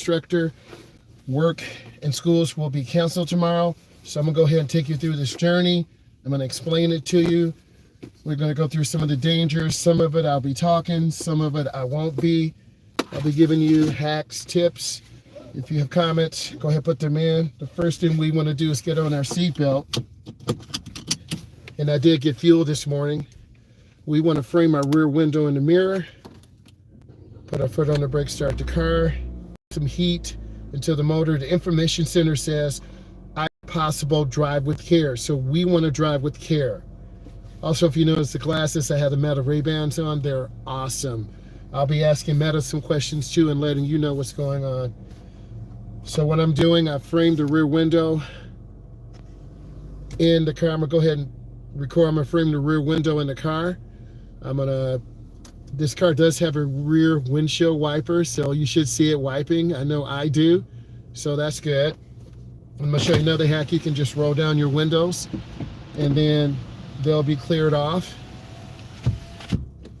instructor. Work and schools will be canceled tomorrow. So I'm gonna go ahead and take you through this journey. I'm gonna explain it to you. We're gonna go through some of the dangers. Some of it I'll be talking, some of it I won't be. I'll be giving you hacks, tips. If you have comments, go ahead and put them in. The first thing we wanna do is get on our seatbelt. And I did get fuel this morning. We wanna frame our rear window in the mirror. Put our foot on the brake, start the car. Some heat into the motor. The information center says, possible, drive with care. So we want to drive with care. Also, if you notice the glasses, I have the Meta Ray-Bans on. They're awesome. I'll be asking Meta some questions too and letting you know what's going on. So what I'm doing, I framed the rear window in the car. I'm gonna go ahead and record. I'm gonna frame the rear window in the car. This car does have a rear windshield wiper, so you should see it wiping. I know I do, so that's good. I'm gonna show you another hack. You can just roll down your windows and then they'll be cleared off.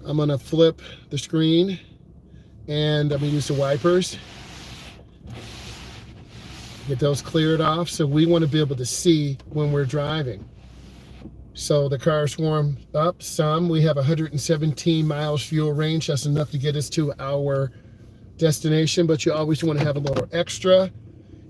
I'm gonna flip the screen and I'm gonna use the wipers. Get those cleared off. So we wanna be able to see when we're driving. So the car's warmed up some. We have 117 miles fuel range. That's enough to get us to our destination, but you always wanna have a little extra.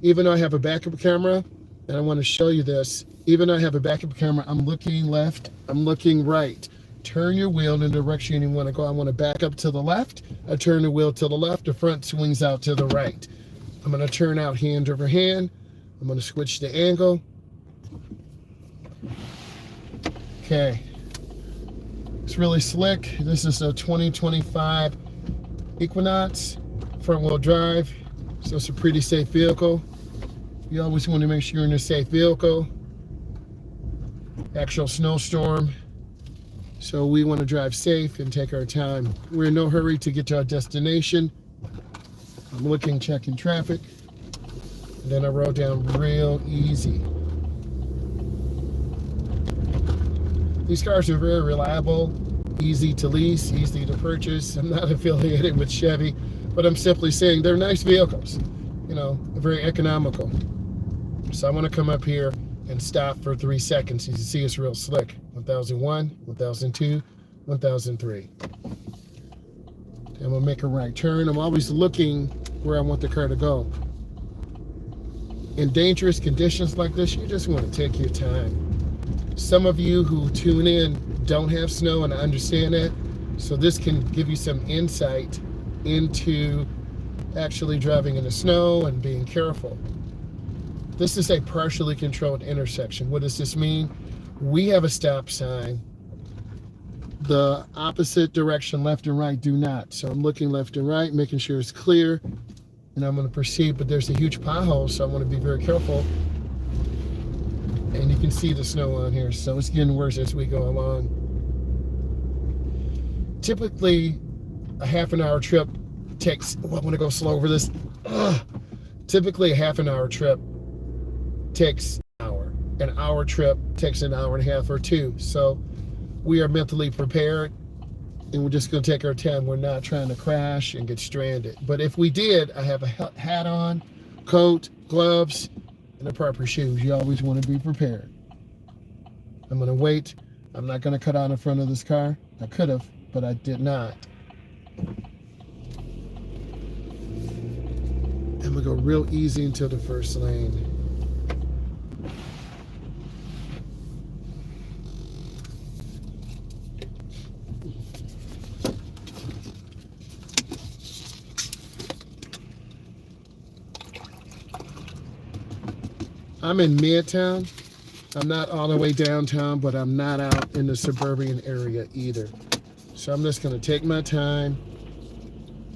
Even though I have a backup camera, and I want to show you this, even though I have a backup camera, I'm looking left, I'm looking right. Turn your wheel in the direction you want to go. I want to back up to the left. I turn the wheel to the left, the front swings out to the right. I'm going to turn out hand over hand. I'm going to switch the angle. Okay. It's really slick. This is a 2025 Equinox, front wheel drive. So it's a pretty safe vehicle. You always want to make sure you're in a safe vehicle. Actual snowstorm. So we want to drive safe and take our time. We're in no hurry to get to our destination. I'm looking, checking traffic. And then I roll down real easy. These cars are very reliable, easy to lease, easy to purchase. I'm not affiliated with Chevy, but I'm simply saying they're nice vehicles, you know, very economical. So I want to come up here and stop for 3 seconds. You can see it's real slick. 1001, 1002, 1003. I'm gonna make a right turn. I'm always looking where I want the car to go. In dangerous conditions like this, you just want to take your time. Some of you who tune in don't have snow, and I understand that. So this can give you some insight into actually driving in the snow and being careful. This is a partially controlled intersection. What does this mean? We have a stop sign. The opposite direction, left and right, do not. So I'm looking left and right, making sure it's clear, and I'm going to proceed, but there's a huge pothole, so I want to be very careful. And you can see the snow on here, so it's getting worse as we go along. Typically, a half an hour trip takes, I want to go slow over this. Typically, a half an hour trip takes an hour. An hour trip takes an hour and a half or two. So we are mentally prepared, and we're just going to take our time. We're not trying to crash and get stranded. But if we did, I have a hat on, coat, gloves, and the proper shoes. You always want to be prepared. I'm going to wait. I'm not going to cut out in front of this car. I could have, but I did not. And we go real easy into the first lane. I'm in Midtown. I'm not all the way downtown, but I'm not out in the suburban area either. So I'm just going to take my time,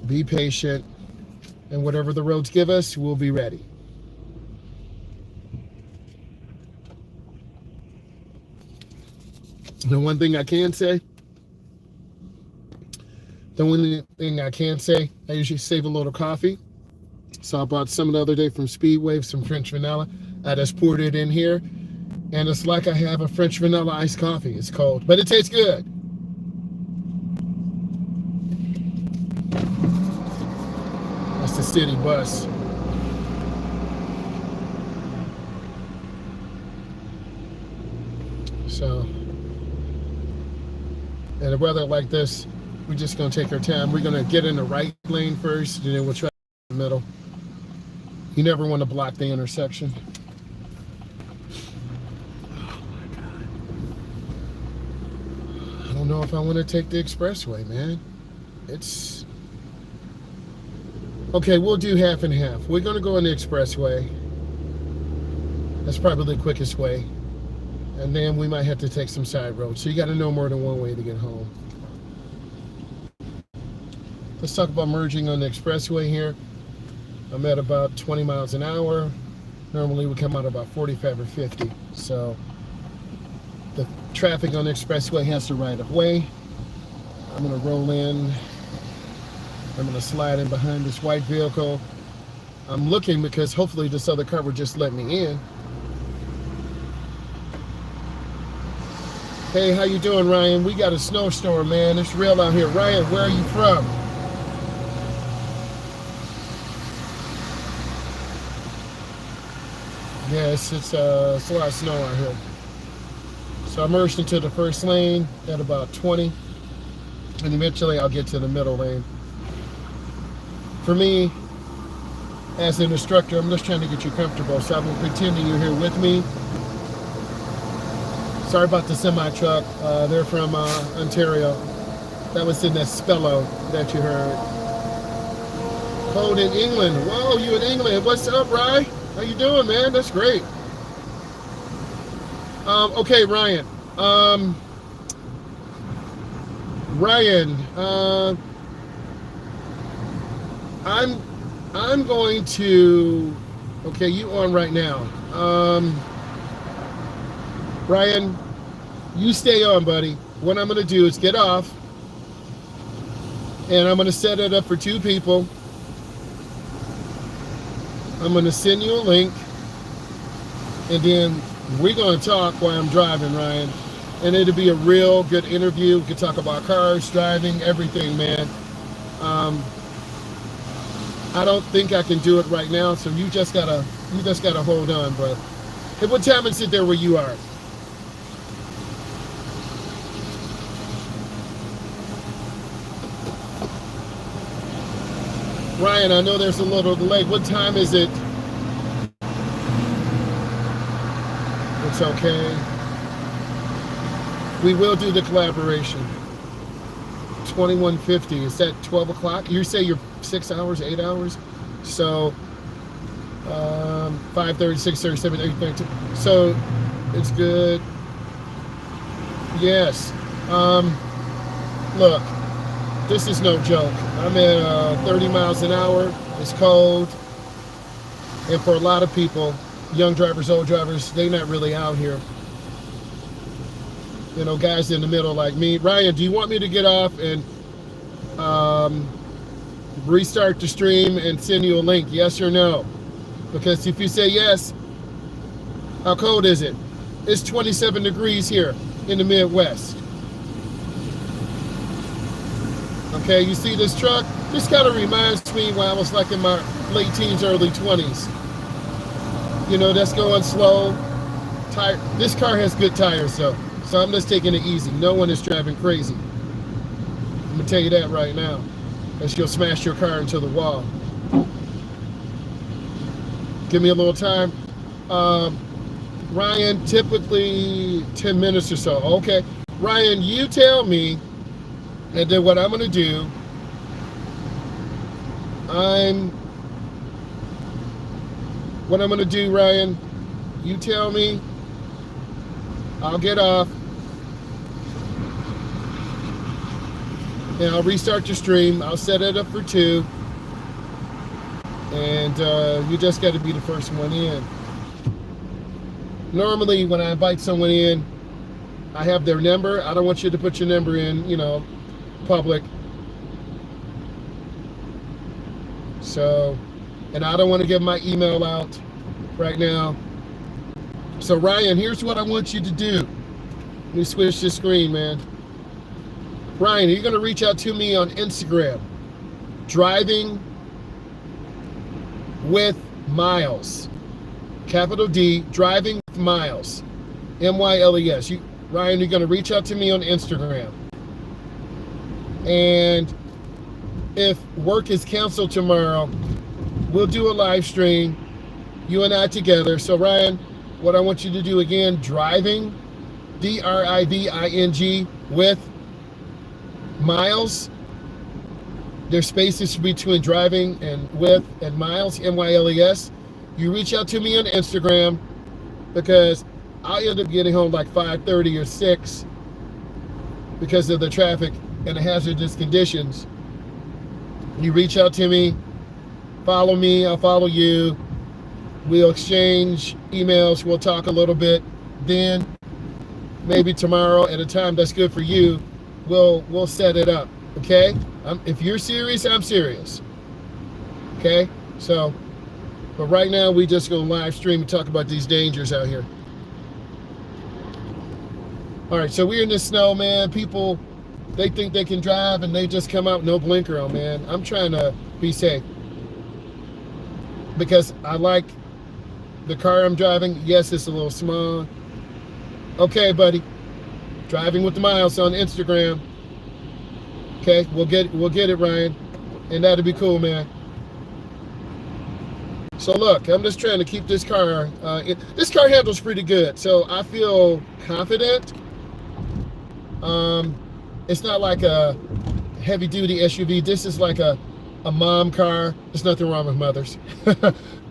be patient, and whatever the roads give us, we'll be ready. The one thing I can say, I usually save a little coffee. So I bought some the other day from Speedway, some French vanilla. I just poured it in here, and it's like I have a French vanilla iced coffee. It's cold, but it tastes good. That's the city bus. So, and a weather like this, we're just gonna take our time. We're gonna get in the right lane first, and then we'll try the middle. You never want to block the intersection. Oh my God. I don't know if I want to take the expressway, man. It's okay. We'll do half and half. We're gonna go on the expressway. That's probably the quickest way. And then we might have to take some side roads. So you got to know more than one way to get home. Let's talk about merging on the expressway here. I'm at about 20 miles an hour. Normally we come out about 45 or 50. So the traffic on the expressway has the right of way. I'm going to roll in. I'm going to slide in behind this white vehicle. I'm looking because hopefully this other car will just let me in. Hey, how you doing, Ryan? We got a snowstorm, man. It's real out here. Ryan, where are you from? Yes, it's a lot of snow out here. So I merged into the first lane at about 20, and eventually I'll get to the middle lane. For me, as an instructor, I'm just trying to get you comfortable, so I'm going to pretend that you're here with me. Sorry about the semi-truck. They're from Ontario. That was in that Spello that you heard. Cold in England. Whoa, you in England. What's up, Ryan? How you doing, man? That's great. Okay, Ryan. Ryan, I'm going to. Okay, you on right now. Ryan, you stay on, buddy. What I'm going to do is get off, and I'm going to set it up for 2 people. I'm going to send you a link, and then we're going to talk while I'm driving, Ryan. And it'll be a real good interview. We can talk about cars, driving, everything, man. I don't think I can do it right now, so you just gotta hold on. But hey, what time is it there where you are? Ryan, I know there's a little delay. What time is it? It's okay. We will do the collaboration. 2150. Is that 12 o'clock? You say you're 6 hours, 8 hours? So 5:30, 6:30, 7, 8, 9, 10. So it's good. Yes. Look, this is no joke. I'm at 30 miles an hour. It's cold. And for a lot of people, young drivers, old drivers, they're not really out here. You know, guys in the middle like me. Ryan, do you want me to get off and restart the stream and send you a link? Yes or no? Because if you say yes, how cold is it? It's 27 degrees here in the Midwest. Okay, you see this truck? This kind of reminds me when I was like in my late teens, early 20s. You know, that's going slow. This car has good tires though, so I'm just taking it easy. No one is driving crazy. I'm gonna tell you that right now, as you'll smash your car into the wall. Give me a little time. Ryan, typically 10 minutes or so. Okay, Ryan, you tell me, and then what I'm gonna do, Ryan, you tell me, I'll get off, and I'll restart your stream. I'll set it up for 2, and you just got to be the first one in. Normally, when I invite someone in, I have their number. I don't want you to put your number in, you know, public. So, and I don't want to give my email out right now. So Ryan, here's what I want you to do. Let me switch this screen, man. Ryan, you're going to reach out to me on Instagram. Driving with Myles. Capital D, Driving with Myles. M-Y-L-E-S. Ryan, you're going to reach out to me on Instagram. And if work is canceled tomorrow, we'll do a live stream, you and I together. So Ryan, what I want you to do again, driving, driving, with Myles. There's spaces between driving and with and Myles, Myles. You reach out to me on Instagram, because I'll end up getting home like 5:30 or 6 because of the traffic and the hazardous conditions. You reach out to me, follow me, I'll follow you. We'll exchange emails, we'll talk a little bit. Then maybe tomorrow at a time that's good for you, we'll set it up, okay? If you're serious, I'm serious, okay? So, but right now we just gonna live stream and talk about these dangers out here. All right, so we're in the snow, man. People, they think they can drive and they just come out no blinker on, man. I'm trying to be safe because I like the car I'm driving. Yes, it's a little small. Okay, buddy. Driving with the Myles on Instagram. Okay, we'll get it, Ryan. And that'll be cool, man. So look, I'm just trying to keep this car. This car handles pretty good, so I feel confident. It's not like a heavy-duty SUV. This is like a mom car. There's nothing wrong with mothers.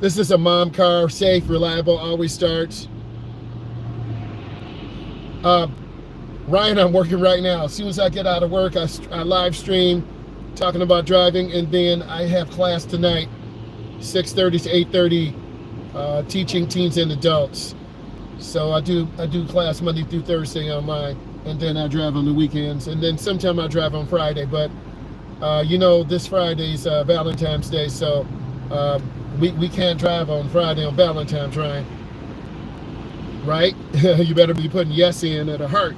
This is a mom car, safe, reliable, always starts. Ryan, I'm working right now. As soon as I get out of work, I live stream talking about driving, and then I have class tonight, 6:30 to 8:30, teaching teens and adults. So I do class Monday through Thursday online, and then I drive on the weekends, and then sometime I drive on Friday. But you know, this Friday's Valentine's Day, so we can't drive on Friday on Valentine's, Ryan. Right? You better be putting yes in at a heart.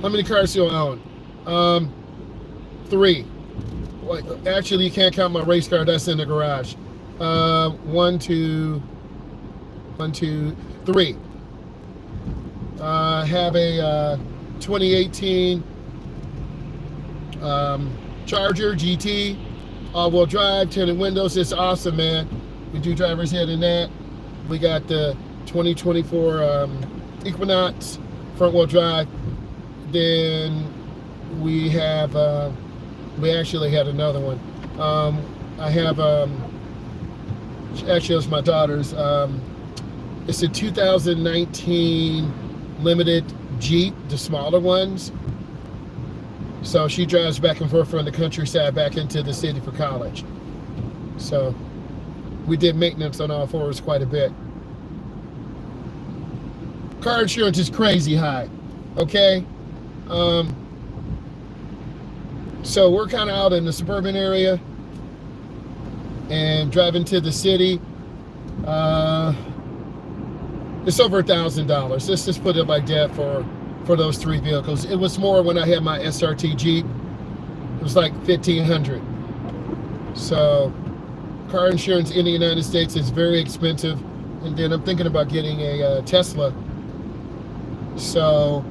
How many cars do I own? 3. Well, actually, you can't count my race car. That's in the garage. 1, 2, 3. I have a 2018 Charger GT, all-wheel drive, tinted windows. It's awesome, man. We do driver's ed in that. We got the 2024 Equinox, front-wheel drive. Then we have, we actually had another one. I have, actually it's my daughter's, it's a 2019 Limited Jeep, the smaller ones. So she drives back and forth from the countryside back into the city for college. So we did maintenance on all 4s quite a bit. Car insurance is crazy high, okay? So we're kind of out in the suburban area and driving to the city. It's over $1,000. Let's just put it like that for those 3 vehicles. It was more when I had my SRT Jeep. It was like $1,500. So car insurance in the United States is very expensive. And then I'm thinking about getting a Tesla. So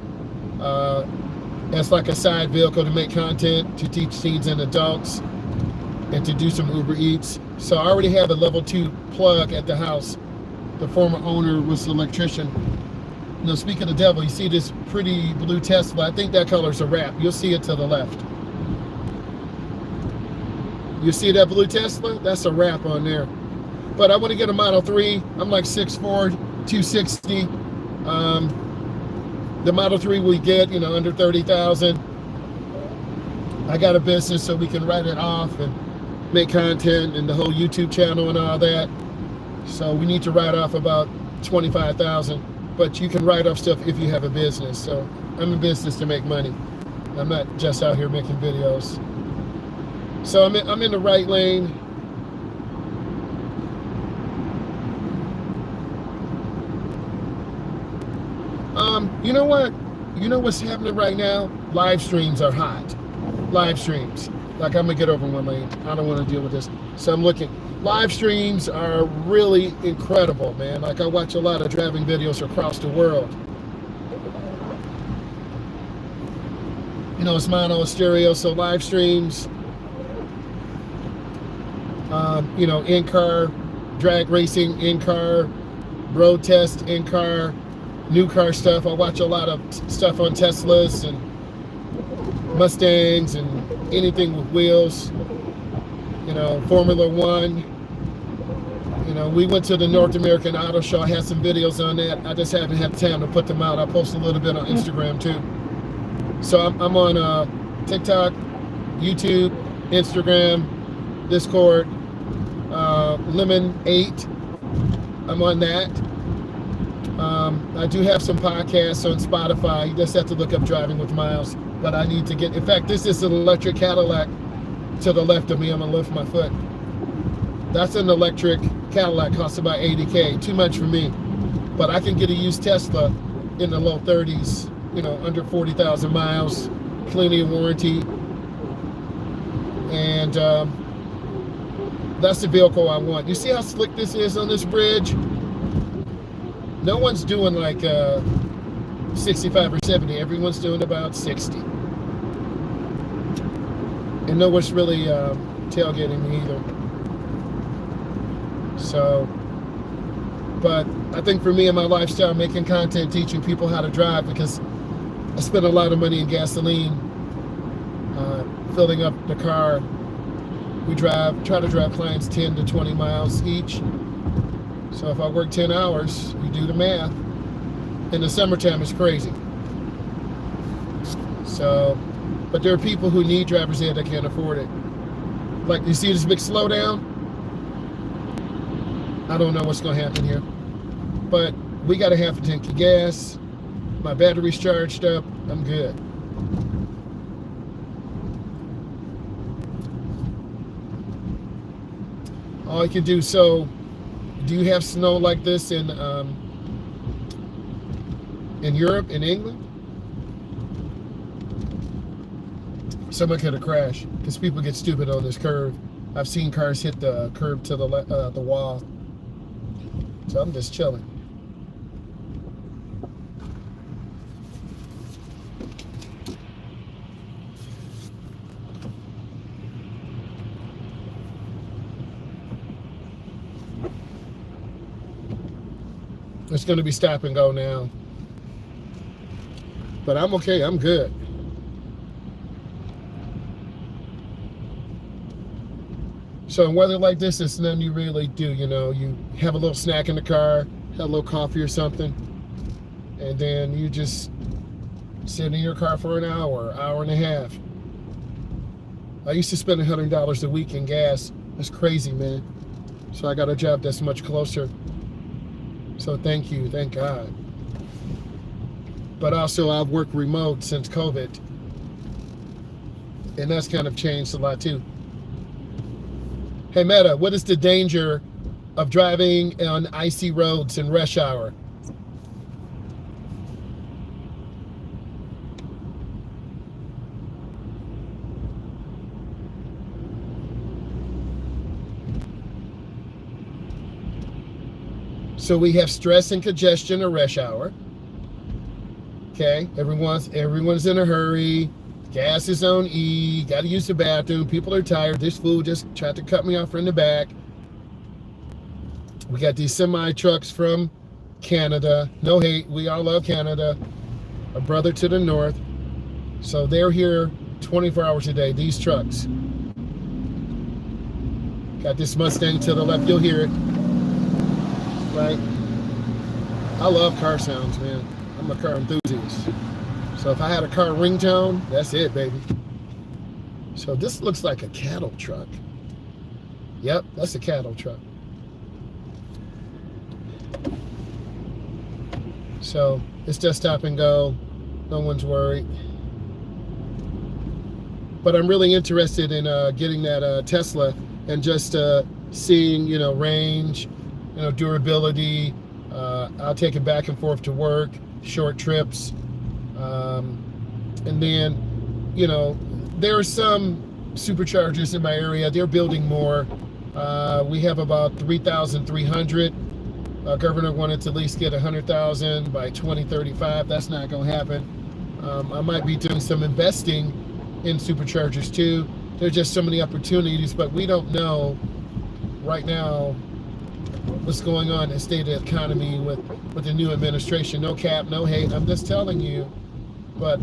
that's like a side vehicle to make content, to teach teens and adults, and to do some Uber Eats. So I already have a level 2 plug at the house. The former owner was an electrician. You know, speaking of the devil, you see this pretty blue Tesla. I think that color's a wrap. You'll see it to the left. You see that blue Tesla? That's a wrap on there. But I want to get a Model 3. I'm like 6'4", 260. The Model 3 we get, you know, under 30,000. I got a business, so we can write it off and make content and the whole YouTube channel and all that. So we need to write off about 25,000. But you can write off stuff if you have a business. So I'm in business to make money. I'm not just out here making videos. So I'm in the right lane. You know what? You know what's happening right now? Live streams are hot. Live streams. Like, I'm gonna get over one lane. I don't want to deal with this. So I'm looking. Live streams are really incredible, man. Like, I watch a lot of driving videos across the world. You know, it's mono stereo, so live streams, you know, in-car drag racing, in-car road test, in-car new car stuff. I watch a lot of stuff on Teslas and Mustangs and anything with wheels. You know, Formula One. You know, we went to the North American Auto Show. I had some videos on that. I just haven't had time to put them out. I post a little bit on Instagram too. So I'm on TikTok, YouTube, Instagram, Discord, Lemon 8. I'm on that. I do have some podcasts on Spotify. You just have to look up Driving with Myles. But I need to get, in fact, this is an electric Cadillac to the left of me. I'm gonna lift my foot. That's an electric Cadillac, costs about $80K. Too much for me. But I can get a used Tesla in the low 30s, you know, under 40,000 miles, plenty of warranty. And that's the vehicle I want. You see how slick this is on this bridge? No one's doing like 65 or 70. Everyone's doing about 60. And no one's really tailgating me either. So, but I think for me and my lifestyle, making content, teaching people how to drive, because I spend a lot of money in gasoline, filling up the car. We try to drive clients 10 to 20 miles each. So if I work 10 hours, you do the math. In the summertime, it's crazy. So, but there are people who need drivers ed that can't afford it. Like, you see this big slowdown? I don't know what's going to happen here. But we got a half a tank of gas. My battery's charged up. I'm good. All you can do, so, do you have snow like this in Europe, in England? Someone could have crashed because people get stupid on this curve. I've seen cars hit the curb to the wall. So I'm just chilling. It's going to be stop and go now. But I'm okay. I'm good. So in weather like this, it's nothing you really do. You know, you have a little snack in the car, have a little coffee or something, and then you just sit in your car for an hour, hour and a half. I used to spend $100 a week in gas. That's crazy, man. So I got a job that's much closer. So thank you, thank God. But also, I've worked remote since COVID, and that's kind of changed a lot too. Hey Meta, what is the danger of driving on icy roads in rush hour? So we have stress and congestion or rush hour. Okay, everyone's in a hurry. Gas is on E. Got to use the bathroom. People are tired. This fool just tried to cut me off in the back. We got these semi trucks from Canada. No hate. We all love Canada. A brother to the north. So they're here 24 hours a day. These trucks. Got this Mustang to the left. You'll hear it. Right? I love car sounds, man. I'm a car enthusiast. So if I had a car ringtone, that's it, baby. So this looks like a cattle truck. Yep, that's a cattle truck. So it's just stop and go. No one's worried. But I'm really interested in getting that Tesla and just seeing, you know, range, you know, durability. I'll take it back and forth to work, short trips. And then, you know, there are some superchargers in my area. They're building more. We have about 3,300. Governor wanted to at least get 100,000 by 2035. That's not going to happen. I might be doing some investing in superchargers too. There's just so many opportunities, but we don't know right now what's going on in the state of the economy with the new administration. No cap, no hate. I'm just telling you. But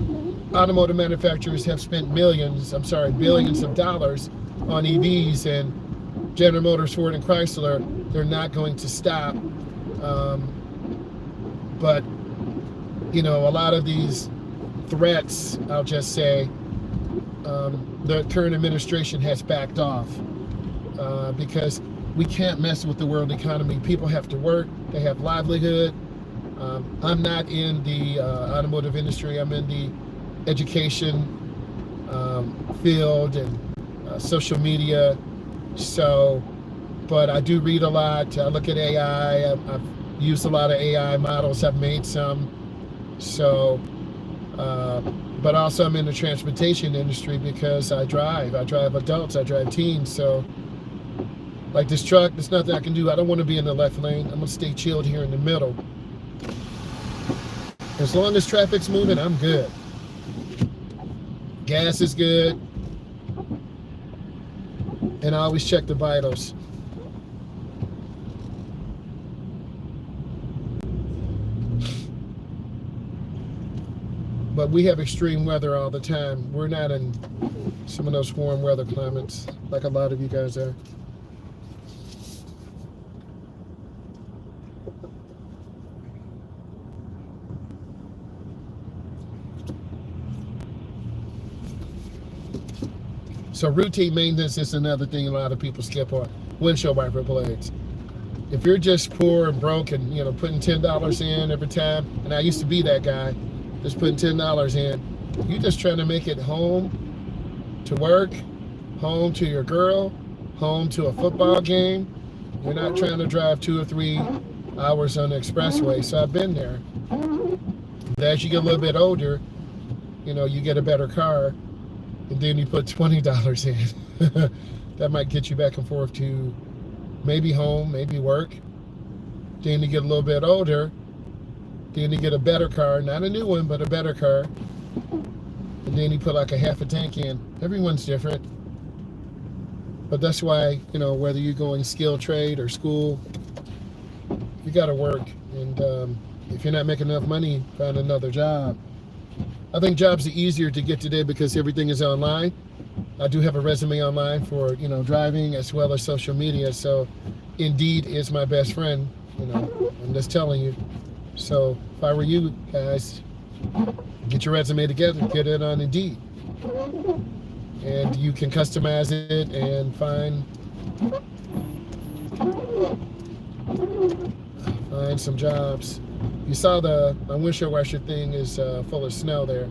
automotive manufacturers have spent billions of dollars on EVs, and General Motors, Ford, and Chrysler, they're not going to stop. But, you know, a lot of these threats, I'll just say, the current administration has backed off because we can't mess with the world economy. People have to work. They have livelihood. I'm not in the automotive industry. I'm in the education field and social media. So, but I do read a lot. I look at AI. I've used a lot of AI models. I've made some. So, but also I'm in the transportation industry because I drive adults, I drive teens. So like this truck, there's nothing I can do. I don't want to be in the left lane. I'm going to stay chilled here in the middle. As long as traffic's moving, I'm good. Gas is good. And I always check the vitals. But we have extreme weather all the time. We're not in some of those warm weather climates like a lot of you guys are. So routine maintenance is another thing a lot of people skip on. Windshield wiper blades. If you're just poor and broke and, you know, putting $10 in every time, and I used to be that guy, just putting $10 in, you're just trying to make it home to work, home to your girl, home to a football game. You're not trying to drive 2 or 3 hours on the expressway. So I've been there. But as you get a little bit older, you know, you get a better car. And then you put $20 in. That might get you back and forth to maybe home, maybe work. Then you get a little bit older. Then you get a better car, not a new one, but a better car. And then you put like a half a tank in. Everyone's different. But that's why, you know, whether you're going skill trade or school, you got to work. And if you're not making enough money, find another job. I think jobs are easier to get today because everything is online. I do have a resume online for, you know, driving as well as social media. So Indeed is my best friend, you know, I'm just telling you. So if I were you guys, get your resume together, get it on Indeed. And you can customize it and find some jobs. You saw my windshield washer thing is full of snow there.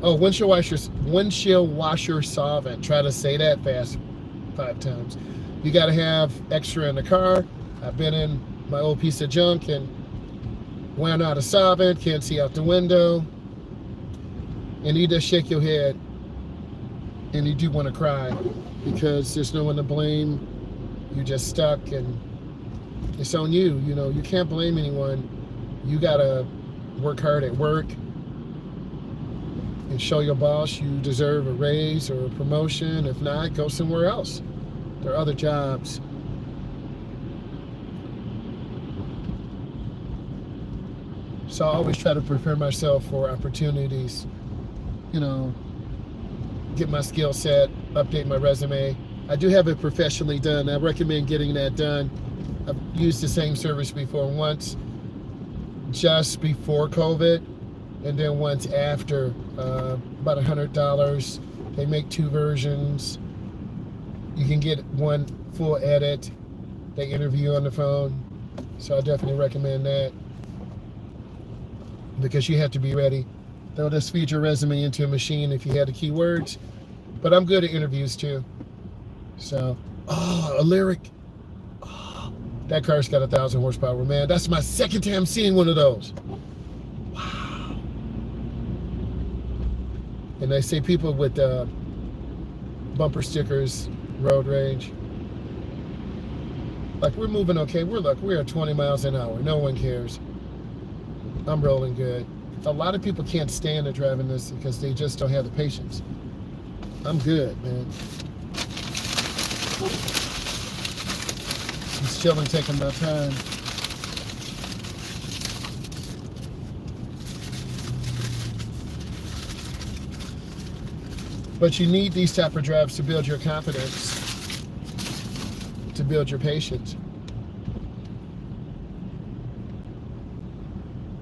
Oh, windshield washer solvent. Try to say that fast 5 times. You got to have extra in the car. I've been in my old piece of junk and went out of solvent, can't see out the window. And you just shake your head and you do want to cry because there's no one to blame. You're just stuck and it's on you. You know, you can't blame anyone. You gotta work hard at work and show your boss you deserve a raise or a promotion. If not, go somewhere else. There are other jobs. So I always try to prepare myself for opportunities, you know, get my skill set, update my resume. I do have it professionally done. I recommend getting that done. I've used the same service before, once just before COVID, and then once after, about $100. They make 2 versions. You can get one full edit. They interview on the phone. So I definitely recommend that because you have to be ready. They'll just feed your resume into a machine if you had the keywords. But I'm good at interviews too. So, a Lyric. That car's got 1,000 horsepower, man. That's my second time seeing one of those. Wow. And they say people with bumper stickers, road rage. Like, we're moving okay. We're at 20 miles an hour. No one cares. I'm rolling good. A lot of people can't stand to driving this because they just don't have the patience. I'm good, man. Just chilling, taking my time. But you need these type of drives to build your confidence, to build your patience.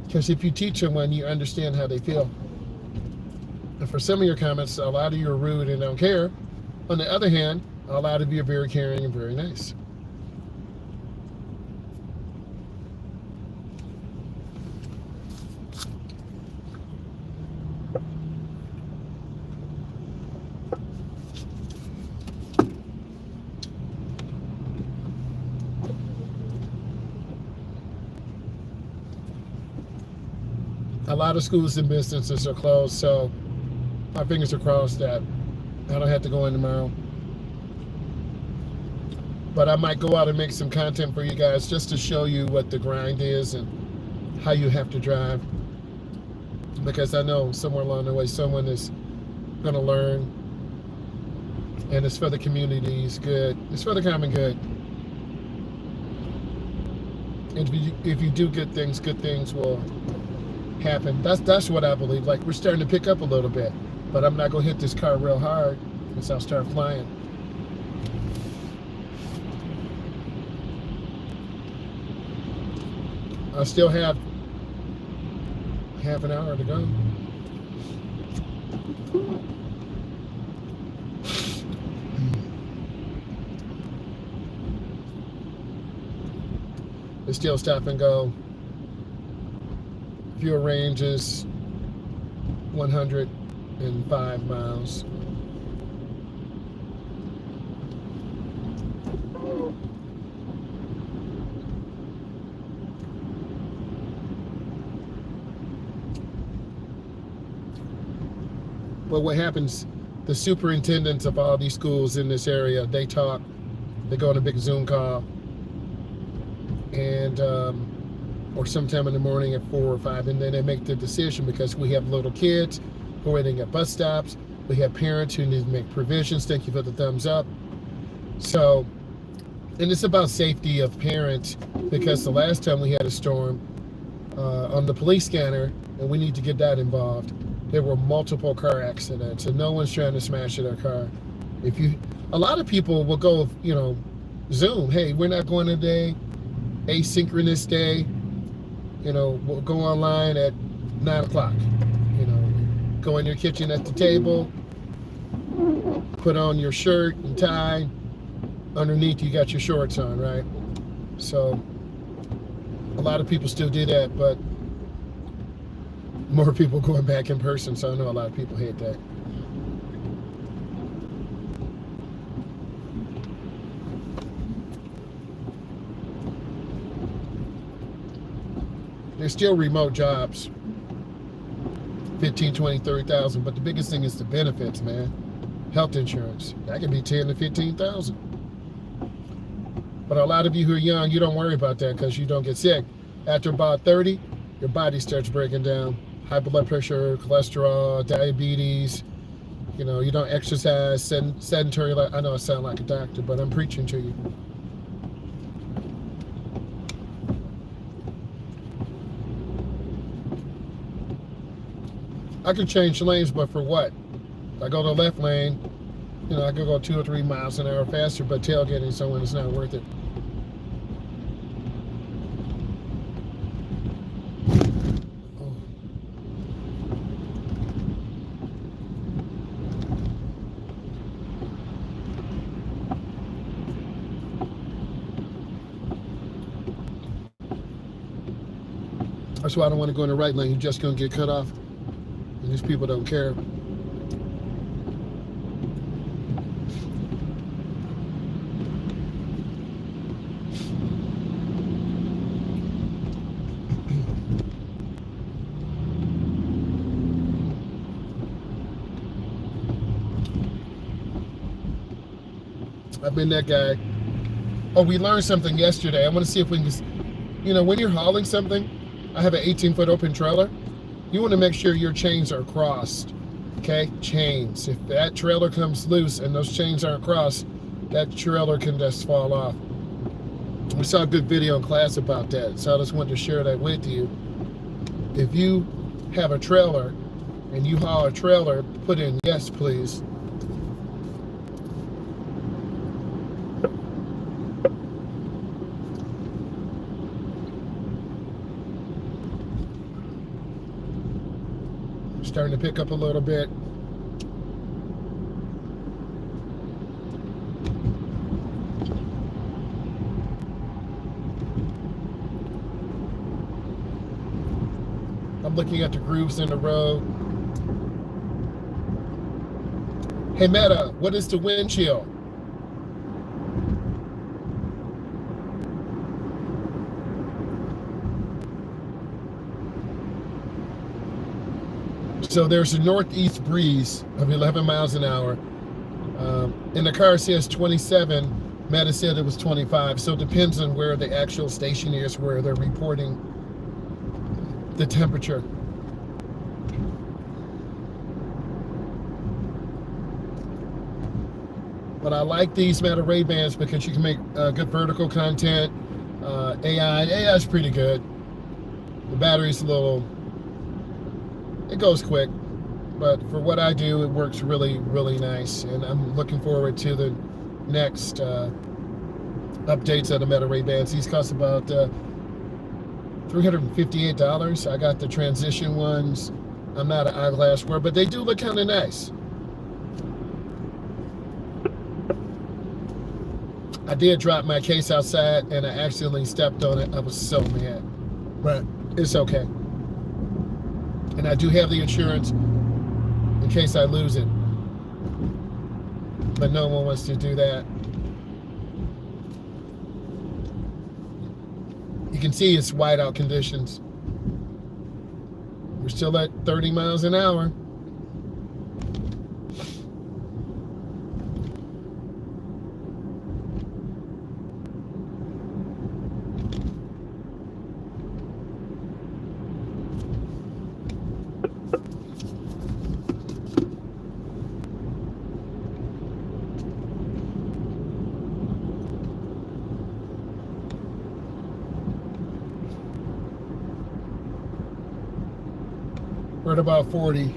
Because if you teach someone, you understand how they feel. And for some of your comments, a lot of you are rude and don't care. On the other hand, a lot of you are very caring and very nice. A lot of schools and businesses are closed, so my fingers are crossed that I don't have to go in tomorrow. But I might go out and make some content for you guys just to show you what the grind is and how you have to drive. Because I know somewhere along the way someone is going to learn, and it's for the community, it's good. It's for the common good. And if you do good things will happen. That's what I believe. Like, we're starting to pick up a little bit, but I'm not going to hit this car real hard because I'll start flying. I still have half an hour to go. They still stop and go. Fuel range is 105 miles. But what happens, the superintendents of all these schools in this area, they talk, they go on a big Zoom call, and or sometime in the morning at 4 or 5, and then they make the decision, because we have little kids who are waiting at bus stops. We have parents who need to make provisions. Thank you for the thumbs up. So, and it's about safety of parents, because the last time we had a storm on the police scanner, and we need to get that involved, there were multiple car accidents, and no one's trying to smash their car. A lot of people will go, Zoom. Hey, we're not going today. Asynchronous day. We'll go online at 9 o'clock. Go in your kitchen at the table, put on your shirt and tie. Underneath, you got your shorts on, right? So, a lot of people still do that, but more people going back in person, so I know a lot of people hate that. There's still remote jobs, 15, 20, 30,000, but the biggest thing is the benefits, man. Health insurance, that can be 10 to 15,000. But a lot of you who are young, you don't worry about that because you don't get sick. After about 30, your body starts breaking down. High blood pressure, cholesterol, diabetes. You don't exercise, sedentary. I know I sound like a doctor, but I'm preaching to you. I can change lanes, but for what? I go to the left lane, I could go 2 or 3 miles an hour faster, but tailgating someone is not worth it. That's why I don't want to go in the right lane. You're just going to get cut off. And these people don't care. I've been that guy. Oh, we learned something yesterday. I want to see if we can just, when you're hauling something, I have an 18-foot open trailer. You want to make sure your chains are crossed. Okay, chains. If that trailer comes loose and those chains aren't crossed, that trailer can just fall off. We saw a good video in class about that, so I just wanted to share that with you. If you have a trailer and you haul a trailer, put in yes, please. Starting to pick up a little bit. I'm looking at the grooves in the road. Hey Meta, what is the wind chill? So there's a northeast breeze of 11 miles an hour. And the car says 27. Meta said it was 25. So it depends on where the actual station is, where they're reporting the temperature. But I like these Meta Ray-Bans because you can make good vertical content. AI is pretty good. The battery's a little, it goes quick, but for what I do, it works really, really nice. And I'm looking forward to the next updates of the Meta Ray-Bans. These cost about $358. I got the transition ones. I'm not an eyeglass wearer, but they do look kind of nice. I did drop my case outside and I accidentally stepped on it. I was so mad, but it's okay. And I do have the insurance in case I lose it, but no one wants to do that. You can see it's whiteout conditions. We're still at 30 miles an hour. We're at about 40.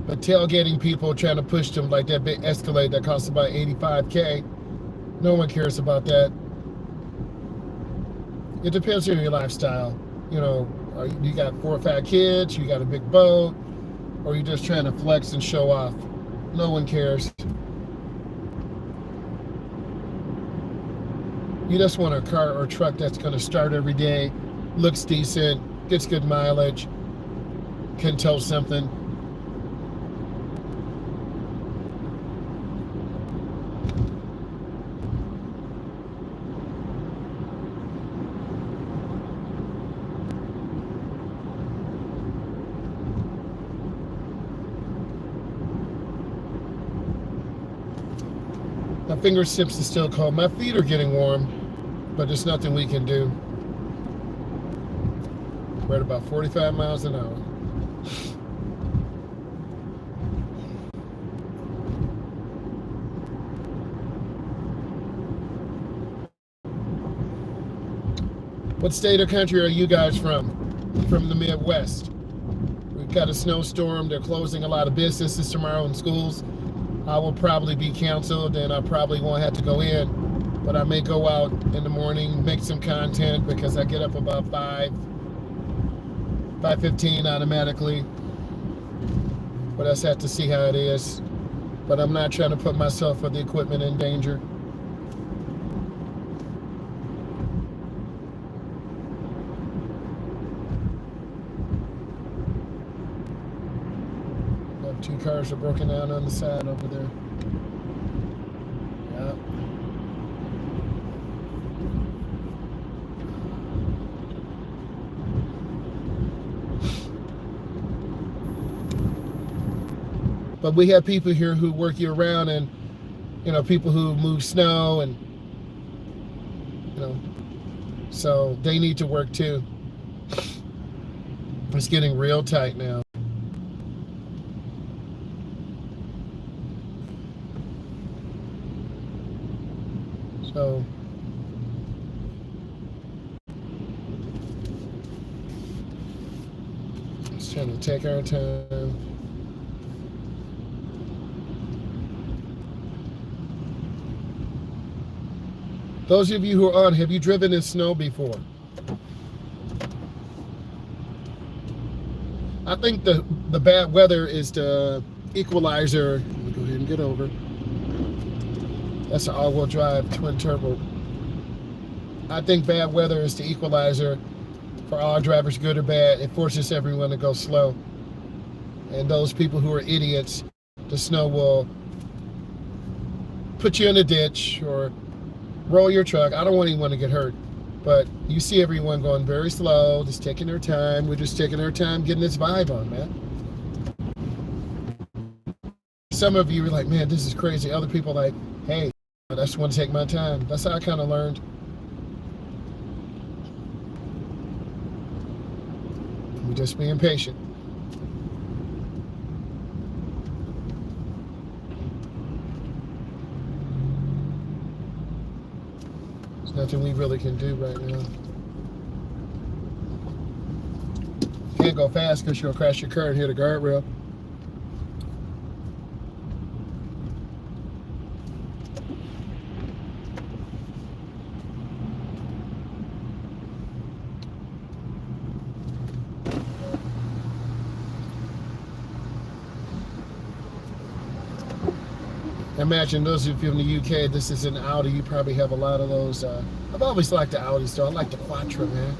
But tailgating people, trying to push them like that big Escalade that costs about $85K. No one cares about that. It depends on your lifestyle. You got 4 or 5 kids, you got a big boat, or you're just trying to flex and show off. No one cares. You just want a car or truck that's going to start every day, looks decent, gets good mileage, can tow something. My fingertips are still cold. My feet are getting warm, but there's nothing we can do. We're at about 45 miles an hour. What state or country are you guys from? From the Midwest. We've got a snowstorm. They're closing a lot of businesses tomorrow in schools. I will probably be canceled and I probably won't have to go in, but I may go out in the morning, make some content because I get up about 5:15 automatically. But I just have to see how it is. But I'm not trying to put myself or the equipment in danger. Two cars are broken down on the side over there. Yeah. But we have people here who work year round, and people who move snow, and so they need to work too. It's getting real tight now. So just trying to take our time. Those of you who are on, have you driven in snow before? I think the bad weather is the equalizer. Let me go ahead and get over. That's an all-wheel drive twin turbo. I think bad weather is the equalizer for all drivers, good or bad. It forces everyone to go slow. And those people who are idiots, the snow will put you in a ditch or roll your truck. I don't want anyone to get hurt. But you see everyone going very slow, just taking their time. We're just taking our time getting this vibe on, man. Some of you are like, man, this is crazy. Other people are like, hey, I just want to take my time. That's how I kind of learned. We're just being patient. There's nothing we really can do right now. Can't go fast because you'll crash your car and hit a guardrail. Imagine those of you in the UK, this is an Audi, you probably have a lot of those. I've always liked the Audis though. I like the Quattro, man.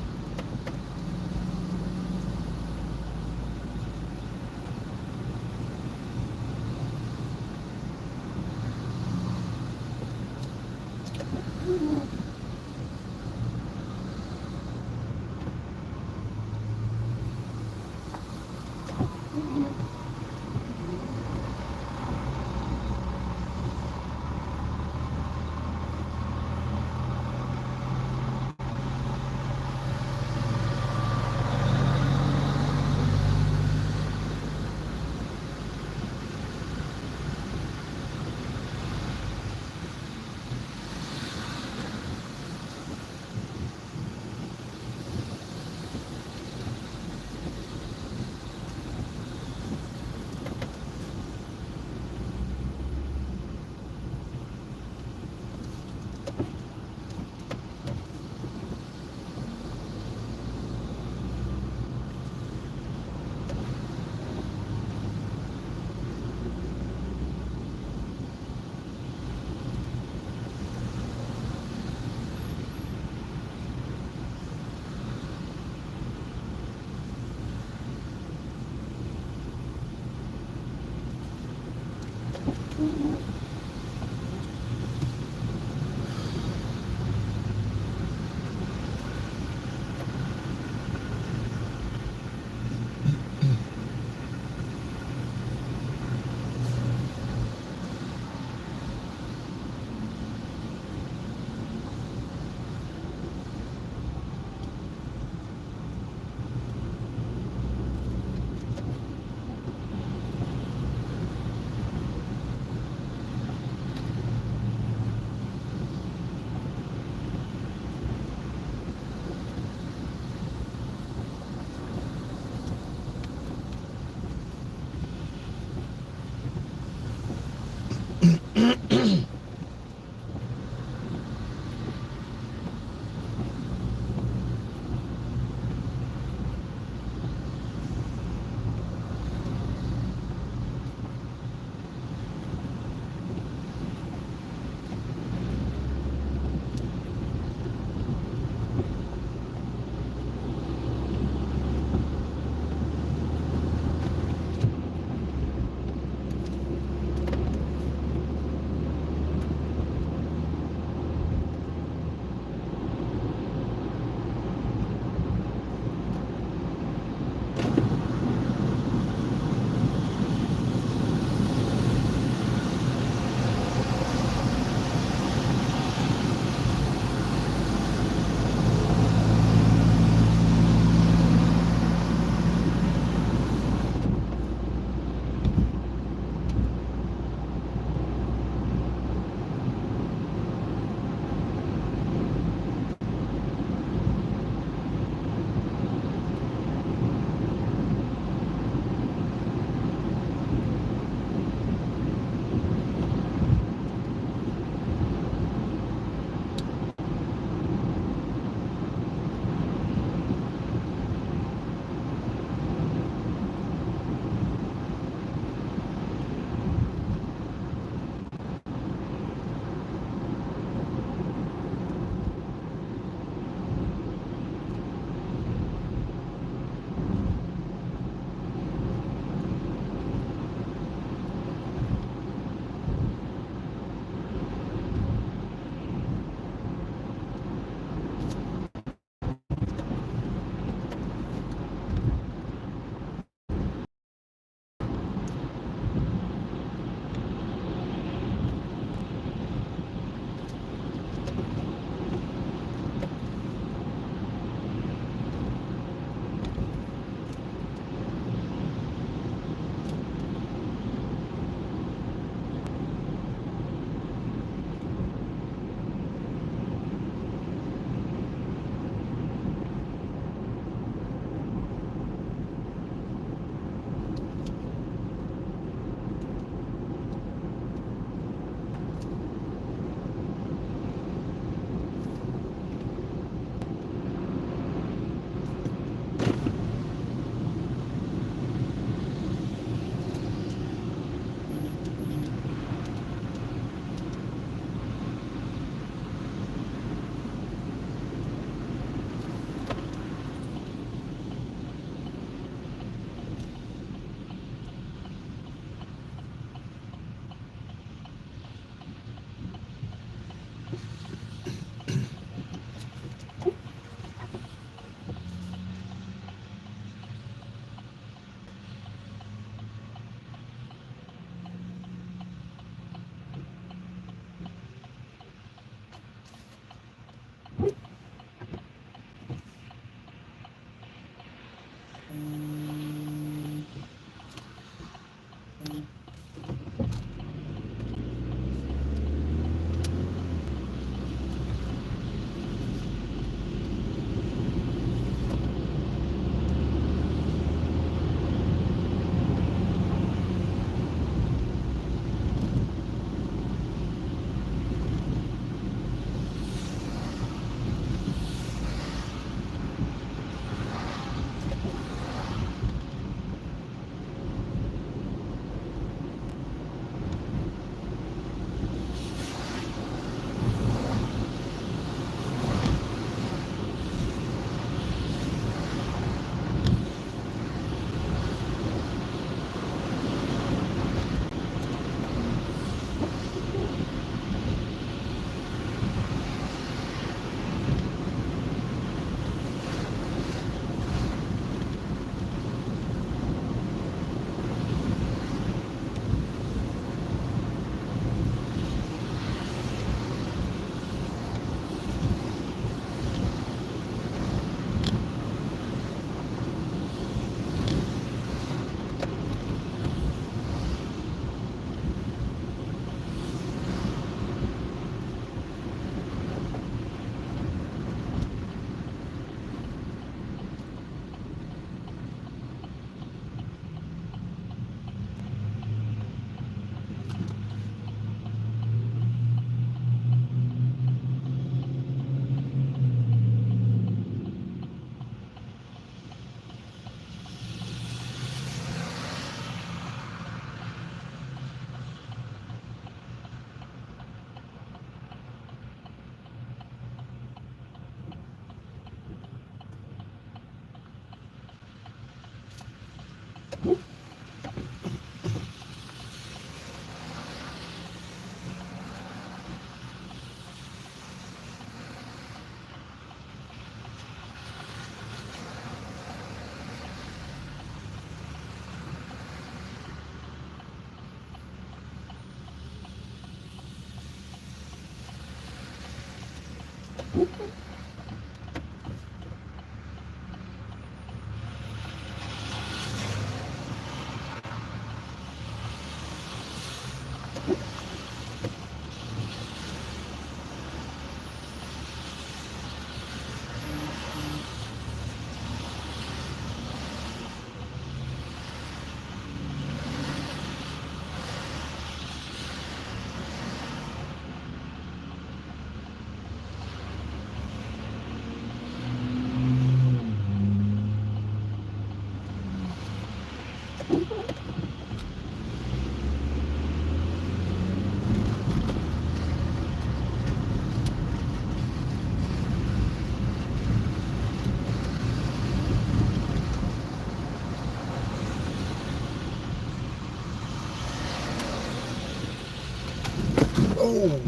Oh,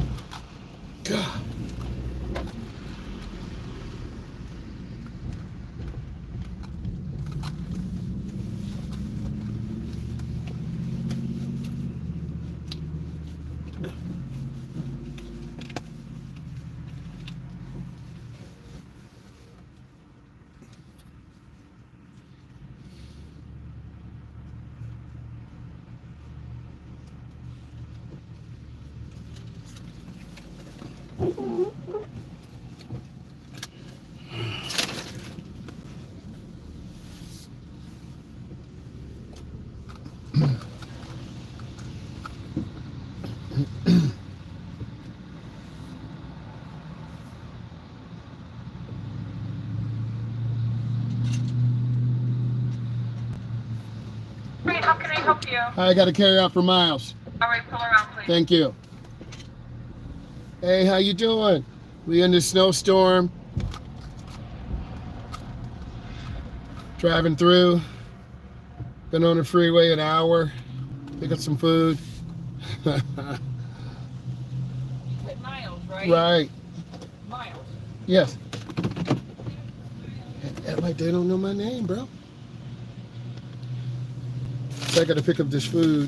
God. How can I help you? I got to carry out for Myles. All right, pull around, please. Thank you. Hey, how you doing? We in this snowstorm. Driving through. Been on the freeway an hour. Pick up some food. With Myles, right? Right. Myles. Yes. Act like they don't know my name, bro. So I got to pick up this food.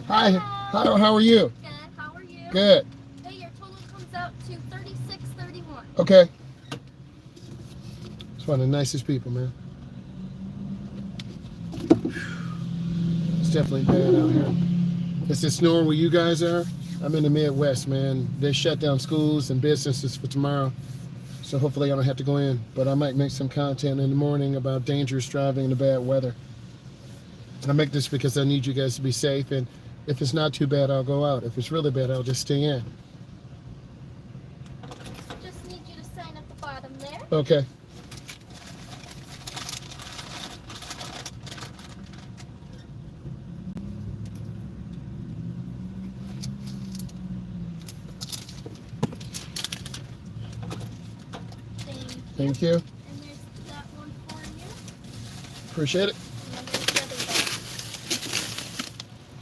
Hi. Hello. How are you? Good. How are you? Good. Hey, your total comes out to $36.31. Okay. That's One of the nicest people, man. It's definitely bad out here. Is it snowing where you guys are? I'm in the Midwest, man. They shut down schools and businesses for tomorrow. So hopefully I don't have to go in. But I might make some content in the morning about dangerous driving in the bad weather. I make this because I need you guys to be safe. And if it's not too bad, I'll go out. If it's really bad, I'll just stay in. Just need you to sign at the bottom there. Okay. Thank you. And there's that one for you. Appreciate it. And then there's the other bag.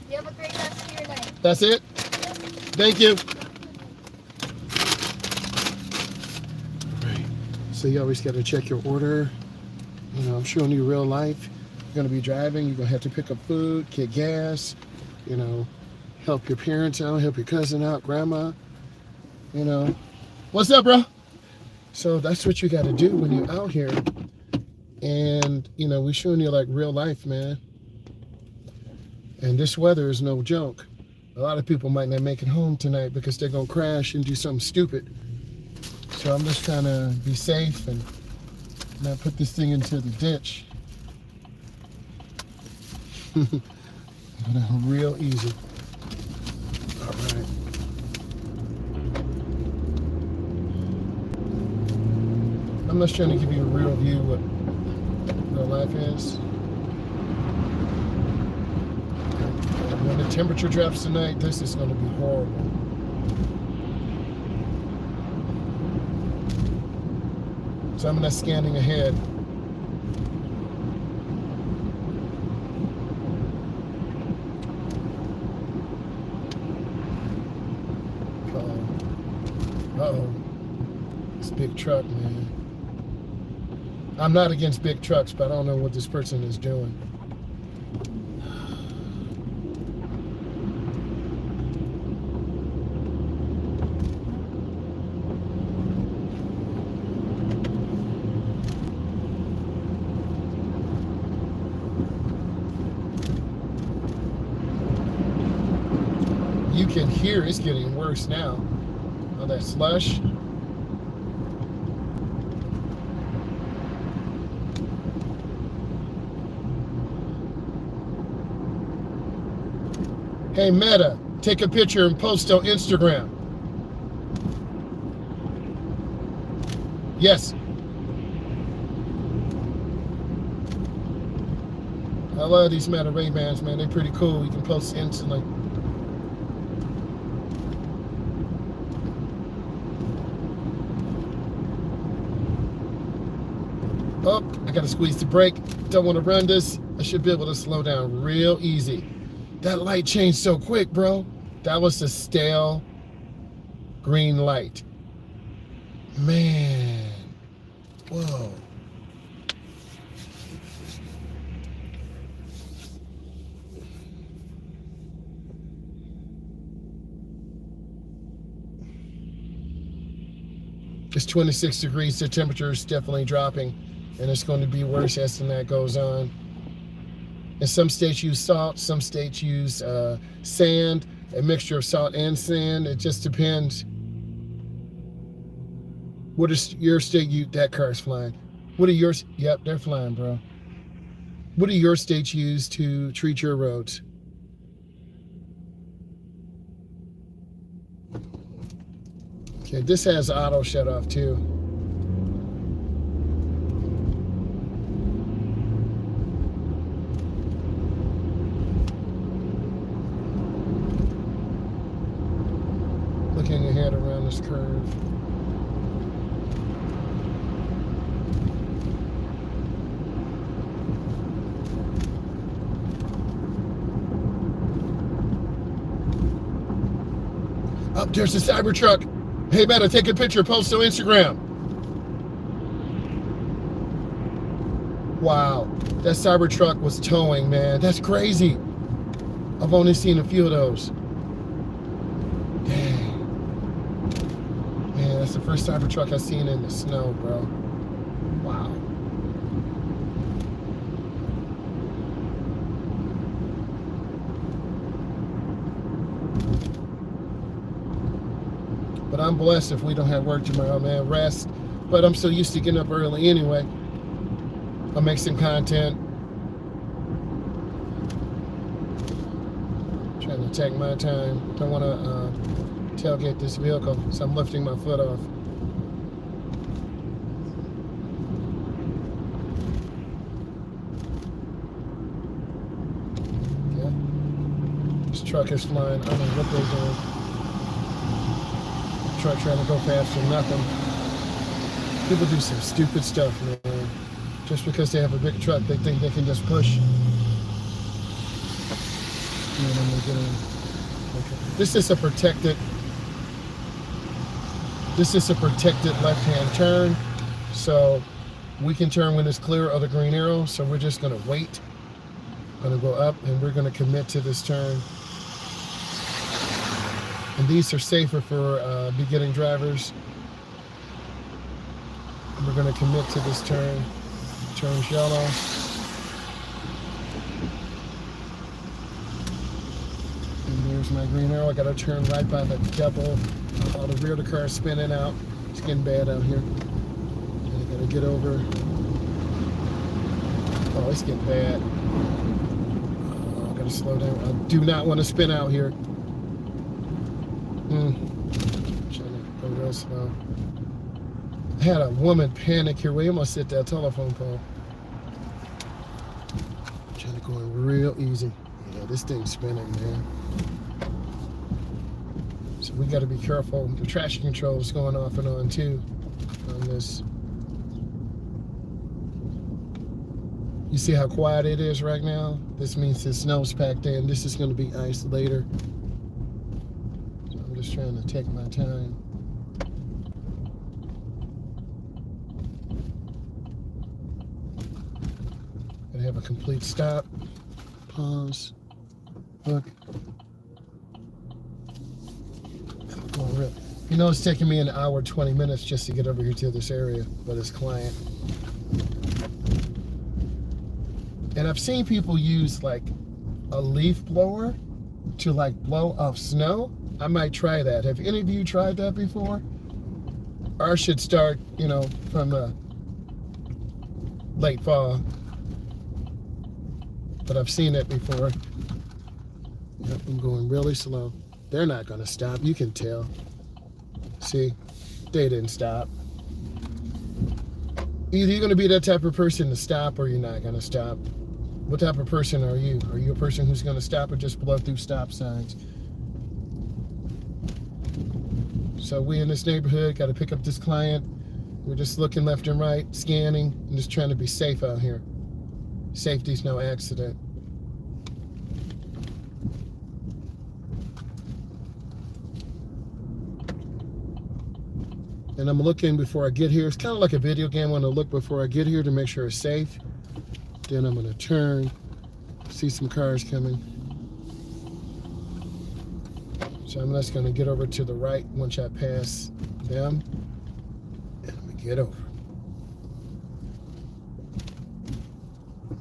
You have a great rest of your night. That's it. Thank you. Right. So you always got to check your order. You know, I'm showing you real life. You're going to be driving. You're going to have to pick up food, get gas, you know, help your parents out, help your cousin out, grandma, you know. What's up, bro? So that's what you got to do when you're out here. And, you know, we're showing you like real life, man. And this weather is no joke. A lot of people might not make it home tonight because they're going to crash and do something stupid. So I'm just trying to be safe and not put this thing into the ditch. Real easy. All right. I'm just trying to give you a real view of what real life is. When the temperature drops tonight, this is going to be horrible. So I'm not scanning ahead. Uh-oh. This big truck, man. I'm not against big trucks, but I don't know what this person is doing. You can hear it's getting worse now. All that slush. Hey Meta, take a picture and post on Instagram. Yes. I love these Meta Ray-Bans, man. They're pretty cool. You can post instantly. Oh, I gotta squeeze the brake. Don't want to run this. I should be able to slow down real easy. That light changed so quick, bro. That was the stale green light. Man. Whoa. It's 26 degrees. The temperature is definitely dropping, and it's going to be worse as the night goes on. And some states use salt, some states use sand, a mixture of salt and sand. It just depends. What is your state? That car's flying. What are yours? Yep, they're flying, bro. What do your states use to treat your roads? Okay, this has auto shut off too. Looking ahead around this curve. Oh, there's the Cybertruck. Hey, Meta, take a picture, post on Instagram. Wow, that Cybertruck was towing, man. That's crazy. I've only seen a few of those. Dang. Man, that's the first Cybertruck I've seen in the snow, bro. Wow. I'm blessed if we don't have work tomorrow, man. Rest. But I'm so used to getting up early anyway. I'll make some content. Trying to take my time. Don't want to tailgate this vehicle, so I'm lifting my foot off. Yeah. This truck is flying. I don't know what they're doing. Truck trying to go fast for nothing. People do some stupid stuff, man. Just because they have a big truck, they think they can just push. Okay. This is a protected left-hand turn, so we can turn when it's clear of the green arrow. So we're just going to wait. Going to go up, and we're going to commit to this turn. And these are safer for beginning drivers. And we're going to commit to this turn. Turns yellow. And there's my green arrow. I got to turn right by the double. All the rear of the car is spinning out. It's getting bad out here. And I got to get over. Oh, it's getting bad. Oh, I got to slow down. I do not want to spin out here. Trying to go real slow. I had a woman panic here. We almost hit that telephone pole. Trying to go in real easy. Yeah, this thing's spinning, man. So we got to be careful. The traction control is going off and on too on this. You see how quiet it is right now? This means the snow's packed in. This is going to be ice later. Just trying to take my time. Gotta have a complete stop, pause, look. Oh, really? You know, it's taking me an hour, 20 minutes just to get over here to this area for this client. And I've seen people use like a leaf blower to like blow off snow. I might try that. Have any of you tried that before? Ours should start, you know, from late fall. But I've seen it before. Yep, I'm going really slow. They're not going to stop. You can tell. See, they didn't stop. Either you're going to be that type of person to stop or you're not going to stop. What type of person are you? Are you a person who's going to stop or just blow through stop signs? So we in this neighborhood got to pick up this client. We're just looking left and right, scanning, and just trying to be safe out here. Safety's no accident. And I'm looking before I get here. It's kind of like a video game. I'm going to look before I get here to make sure it's safe. Then I'm going to turn, see some cars coming. So I'm just going to get over to the right once I pass them. And I'm going to get over.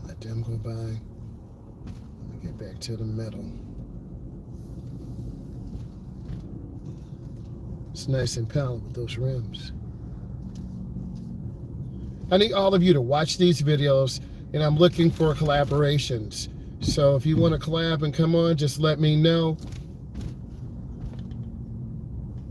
Let them go by. Let me get back to the middle. It's nice and powerful with those rims. I need all of you to watch these videos, and I'm looking for collaborations. So if you want to collab and come on, just let me know.